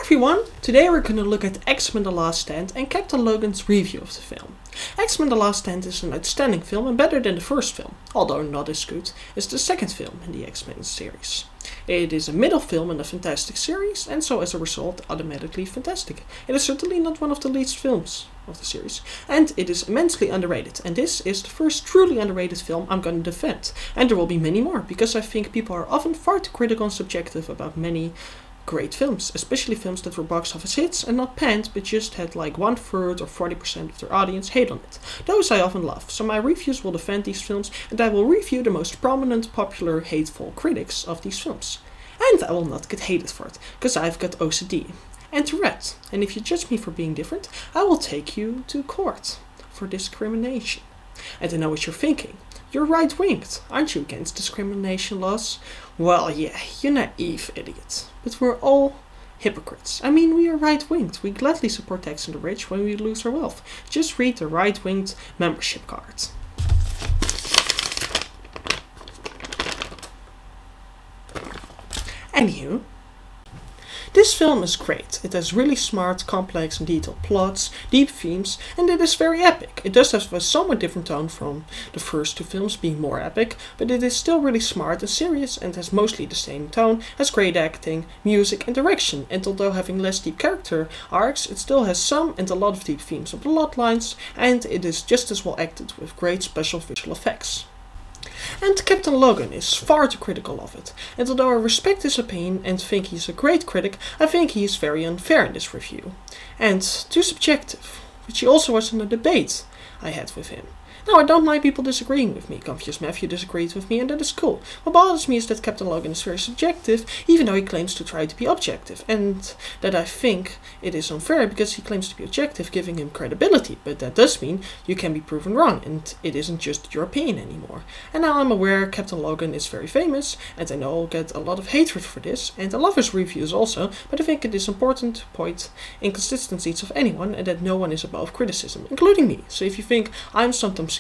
everyone! Today we're gonna look at X-Men The Last Stand and Captain Logan's review of the film. X-Men The Last Stand is an outstanding film and better than the first film, although not as good as the second film in the X-Men series. It is a middle film in a fantastic series, and so as a result automatically fantastic. It is certainly not one of the least films of the series, and it is immensely underrated, and this is the first truly underrated film I'm gonna defend. And there will be many more, because I think people are often far too critical and subjective about many great films, especially films that were box office hits and not panned, but just had like 1/3 or 40% of their audience hate on it. Those I often love, so my reviews will defend these films, and I will review the most prominent, popular, hateful critics of these films. And I will not get hated for it, because I've got OCD and Tourette, and if you judge me for being different, I will take you to court for discrimination. And I know what you're thinking. You're right-winged, aren't you, against discrimination laws? Well, yeah, you naive idiot. But we're all hypocrites. I mean, we are right-winged. We gladly support taxing the rich when we lose our wealth. Just read the right-winged membership card. Anywho, this film is great. It has really smart, complex and detailed plots, deep themes, and it is very epic. It does have a somewhat different tone from the first two films, being more epic, but it is still really smart and serious and has mostly the same tone, has great acting, music and direction, and although having less deep character arcs, it still has some and a lot of deep themes and plot lines, and it is just as well acted with great special visual effects. And Captain Logan is far too critical of it, and although I respect his opinion and think he's a great critic, I think he is very unfair in this review, and too subjective, which he also was in a debate I had with him. Now, I don't mind people disagreeing with me. Confused Matthew disagreed with me, and that is cool. What bothers me is that Captain Logan is very subjective, even though he claims to try to be objective, and that I think it is unfair because he claims to be objective, giving him credibility, but that does mean you can be proven wrong, and it isn't just your opinion anymore. And now I'm aware Captain Logan is very famous, and I know I'll get a lot of hatred for this, and I love his reviews also, but I think it is important to point inconsistencies of anyone, and that no one is above criticism, including me. So if you think I'm sometimes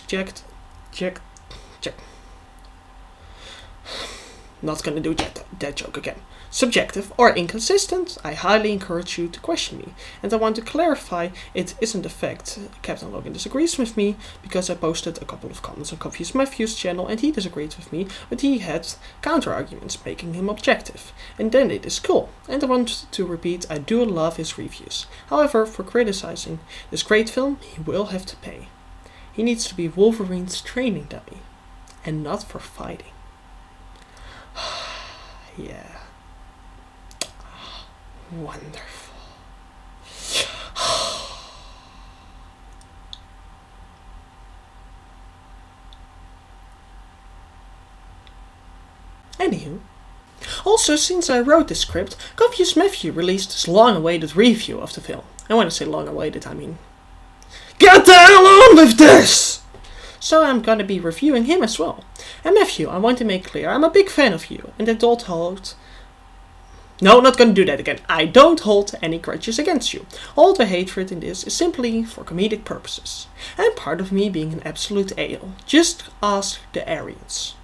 not gonna do that joke again. Subjective or inconsistent, I highly encourage you to question me. And I want to clarify, it isn't the fact Captain Logan disagrees with me, because I posted a couple of comments on Confused Matthew's channel and he disagreed with me, but he had counter-arguments making him objective. And then it is cool. And I want to repeat, I do love his reviews. However, for criticizing this great film, he will have to pay. He needs to be Wolverine's training dummy, and not for fighting. Yeah. Wonderful. Anywho, also since I wrote this script, Confused Matthew released his long-awaited review of the film. And when I say long-awaited, I mean get the hell on with this! So I'm gonna be reviewing him as well. And Matthew, I want to make clear, I'm a big fan of you, and I don't hold... No, not gonna do that again. I don't hold any grudges against you. All the hatred in this is simply for comedic purposes. And part of me being an absolute ale. Just ask the Aryans.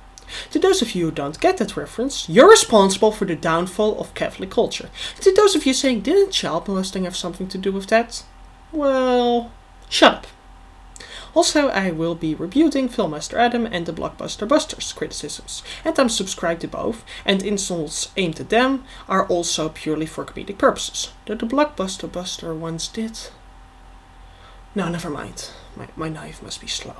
To those of you who don't get that reference, you're responsible for the downfall of Catholic culture. To those of you saying, didn't child molesting have something to do with that? Well... shut up. Also, I will be rebuting Filmmaster Adam and the Blockbuster Busters criticisms, and I'm subscribed to both, and insults aimed at them are also purely for comedic purposes, though the Blockbuster Buster once did. No, never mind. My knife must be slow.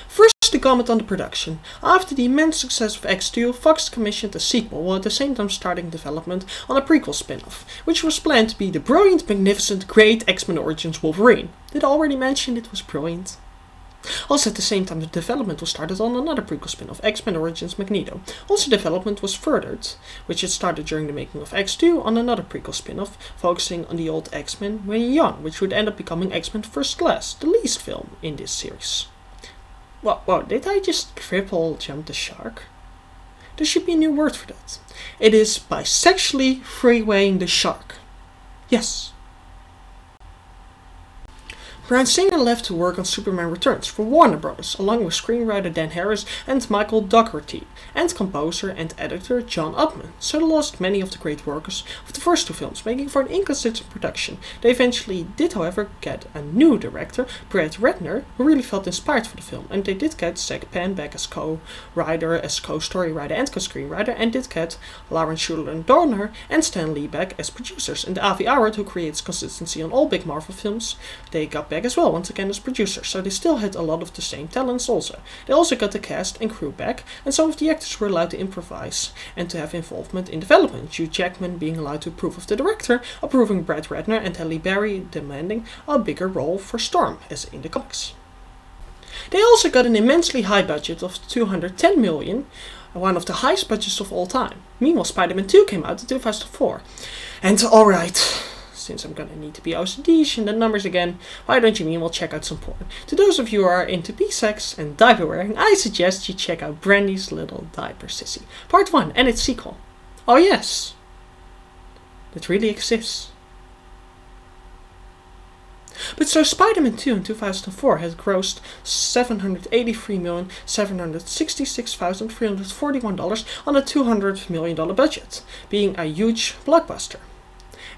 First, to comment on the production. After the immense success of X2, Fox commissioned a sequel while at the same time starting development on a prequel spin-off, which was planned to be the brilliant, magnificent, great X-Men Origins Wolverine. Did I already mention it was brilliant? Also at the same time the development was started on another prequel spin-off, X-Men Origins Magneto. Also development was furthered, which had started during the making of X2, on another prequel spin-off, focusing on the old X-Men when young, which would end up becoming X-Men First Class, the least film in this series. Whoa, did I just triple jump the shark? There should be a new word for that. It is bisexually freewaying the shark. Yes. Bryan Singer left to work on Superman Returns for Warner Bros., along with screenwriter Dan Harris and Michael Dougherty, and composer and editor John Ottman, so they lost many of the great workers of the first two films, making for an inconsistent production. They eventually did, however, get a new director, Brett Ratner, who really felt inspired for the film, and they did get Zach Penn back as co-writer, as co-story writer and co-screenwriter, and did get Lauren Schuler and Dorner and Stan Lee back as producers, and Avi Arad, who creates consistency on all big Marvel films, they got back as well, once again as producers, so they still had a lot of the same talents also. They also got the cast and crew back, and some of the actors were allowed to improvise and to have involvement in development, Hugh Jackman being allowed to approve of the director, approving Brett Ratner, and Halle Berry demanding a bigger role for Storm, as in the comics. They also got an immensely high budget of $210 million, one of the highest budgets of all time. Meanwhile, Spider-Man 2 came out in 2004. And alright, since I'm gonna need to be OCD-ish in the numbers again, why don't you meanwhile check out some porn? To those of you who are into B-sex and diaper wearing, I suggest you check out Brandy's Little Diaper Sissy, Part 1 and its sequel. Oh yes, it really exists. But so Spider-Man 2 in 2004 has grossed $783,766,341 on a $200 million budget, being a huge blockbuster.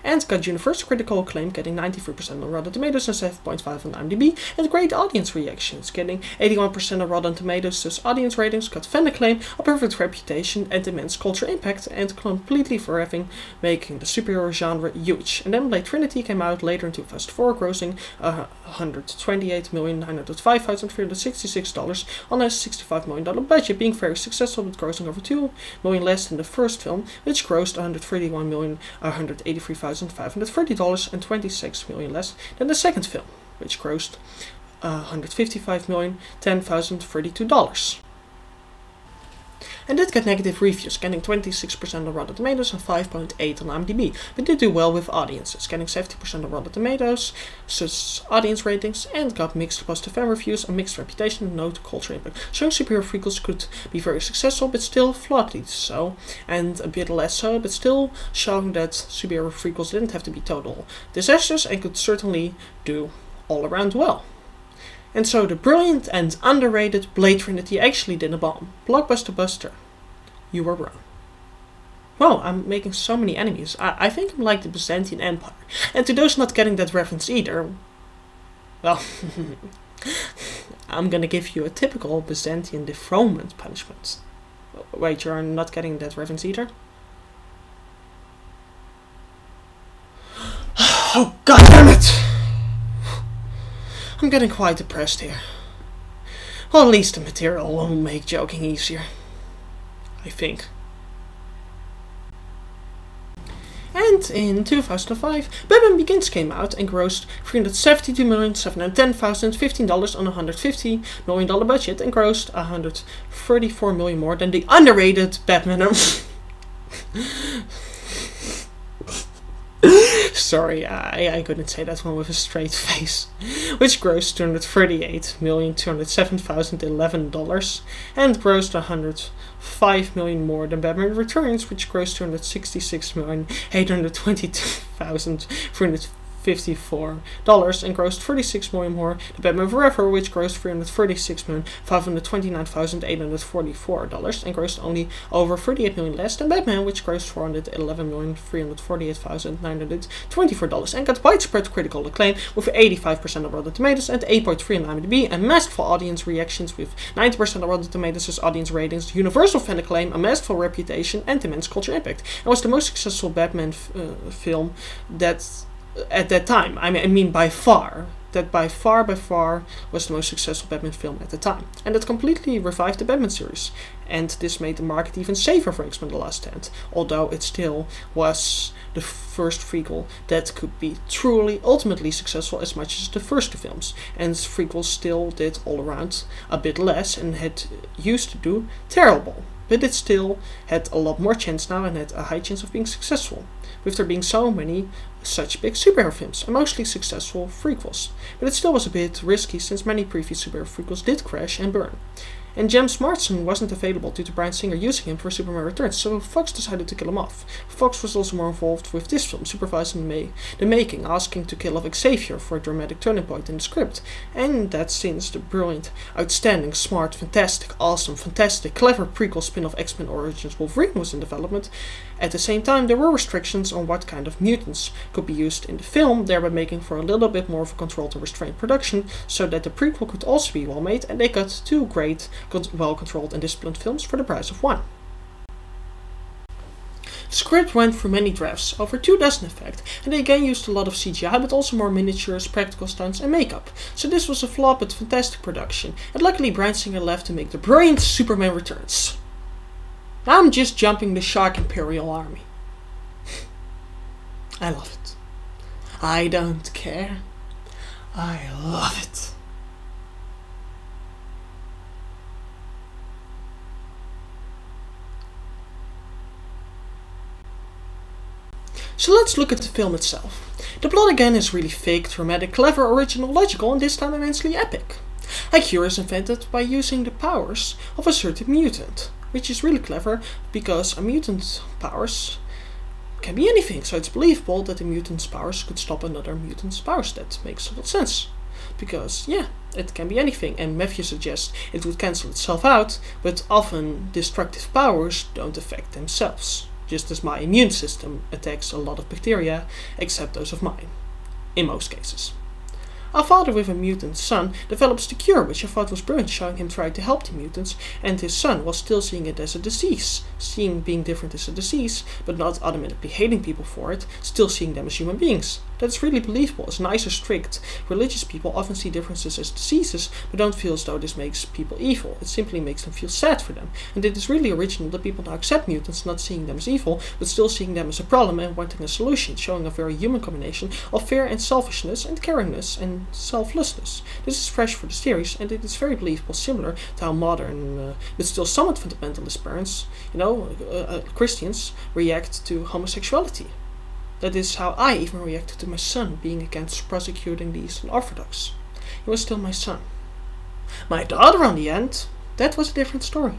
And got universal critical acclaim, getting 93% on Rotten Tomatoes and 7.5 on IMDb, and great audience reactions, getting 81% on Rotten Tomatoes, thus audience ratings, got fan acclaim, a perfect reputation, and immense cultural impact, and completely forever making the superhero genre huge. And then Blade Trinity came out later in 2004, grossing $128,905,366 on a $65 million budget, being very successful, but grossing over $2 million less than the first film, which grossed $131,183,530 and $26 million less than the second film, which grossed $155,010,032. And did get negative reviews, getting 26% on Rotten Tomatoes and 5.8 on IMDb, but did do well with audiences, getting 70% on Rotten Tomatoes, sus audience ratings, and got mixed positive fan reviews, a mixed reputation, and no cultural impact, showing superhero prequels could be very successful, but still flawedly so, and a bit less so, but still showing that superhero prequels didn't have to be total disasters and could certainly do all around well. And so the brilliant and underrated Blade Trinity actually did a bomb. Blockbuster Buster. You were wrong. Wow, I'm making so many enemies. I think I'm like the Byzantine Empire. And to those not getting that reference either, well, I'm gonna give you a typical Byzantine dethronement punishment. Wait, you're not getting that reference either? Oh, god damn it! I'm getting quite depressed here. Well, at least the material will make joking easier. I think. And in 2005, Batman Begins came out and grossed $372,710,015 on a $150 million budget and grossed $134 million more than the underrated Batman. Sorry, I couldn't say that one with a straight face. Which grossed $238,207,011 and grossed $105 million more than Batman Returns, which grossed $266,822,354 and grossed $36 million more than Batman Forever, which grossed $346,529,844 and grossed only over $38 million less than Batman, which grossed $411,348,924 and got widespread critical acclaim with 85% of Rotten Tomatoes and 8.3 on IMDb, and masterful audience reactions with 90% of Rotten Tomatoes audience ratings, universal fan acclaim, a masterful reputation, and immense cultural impact. It was the most successful Batman film that at that time, I mean by far, that by far was the most successful Batman film at the time. And it completely revived the Batman series. And this made the market even safer for X-Men The Last Stand, although it still was the first prequel that could be truly, ultimately successful as much as the first two films. And prequels still did all around a bit less and had used to do terrible. But it still had a lot more chance now and had a high chance of being successful, with there being so many such big superhero films and mostly successful prequels. But it still was a bit risky since many previous superhero prequels did crash and burn. And James Marsden wasn't available due to Bryan Singer using him for Superman Returns, so Fox decided to kill him off. Fox was also more involved with this film, supervising the making, asking to kill off Xavier for a dramatic turning point in the script. And that's since the brilliant, outstanding, smart, fantastic, awesome, fantastic, clever prequel spin-off X-Men Origins Wolverine was in development. At the same time, there were restrictions on what kind of mutants could be used in the film, thereby making for a little bit more of a controlled and restrained production, so that the prequel could also be well made, and they got two great, well-controlled and disciplined films for the price of one. The script went through many drafts, over 24 in fact, and they again used a lot of CGI, but also more miniatures, practical stunts and makeup. So this was a flawed but fantastic production, and luckily Bryan Singer left to make the brilliant Superman Returns. I'm just jumping the Shark Imperial Army. I love it. I don't care. I love it. So let's look at the film itself. The plot again is really fake, dramatic, clever, original, logical, and this time immensely epic. IQ is invented by using the powers of a certain mutant, which is really clever because a mutant's powers can be anything, so it's believable that a mutant's powers could stop another mutant's powers. That makes a lot of sense. Because, yeah, it can be anything, and Matthew suggests it would cancel itself out, but often destructive powers don't affect themselves. Just as my immune system attacks a lot of bacteria, except those of mine. In most cases. Our father with a mutant son develops the cure, which I thought was brilliant, showing him trying to help the mutants, and his son was still seeing it as a disease, seeing being different as a disease, but not automatically hating people for it, still seeing them as human beings. That's really believable, as nice or strict, religious people often see differences as diseases, but don't feel as though this makes people evil. It simply makes them feel sad for them. And it is really original that people now accept mutants, not seeing them as evil, but still seeing them as a problem and wanting a solution, showing a very human combination of fear and selfishness and caringness and selflessness. This is fresh for the series, and it is very believable, similar to how modern, but still somewhat fundamentalist parents, Christians, react to homosexuality. That is how I even reacted to my son being against prosecuting these Orthodox. He was still my son. My daughter, on the end, that was a different story.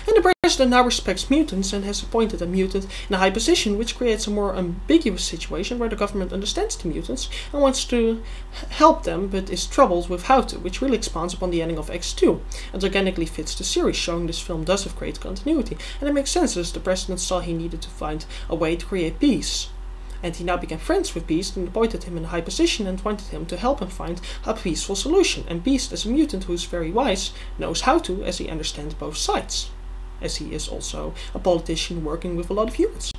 And the president now respects mutants and has appointed a mutant in a high position, which creates a more ambiguous situation where the government understands the mutants and wants to help them, but is troubled with how to, which really expands upon the ending of X2 and organically fits the series, showing this film does have great continuity. And it makes sense as the president saw he needed to find a way to create peace. And he now became friends with Beast and appointed him in a high position and wanted him to help him find a peaceful solution. And Beast, as a mutant who is very wise, knows how to, as he understands both sides, as he is also a politician working with a lot of humans.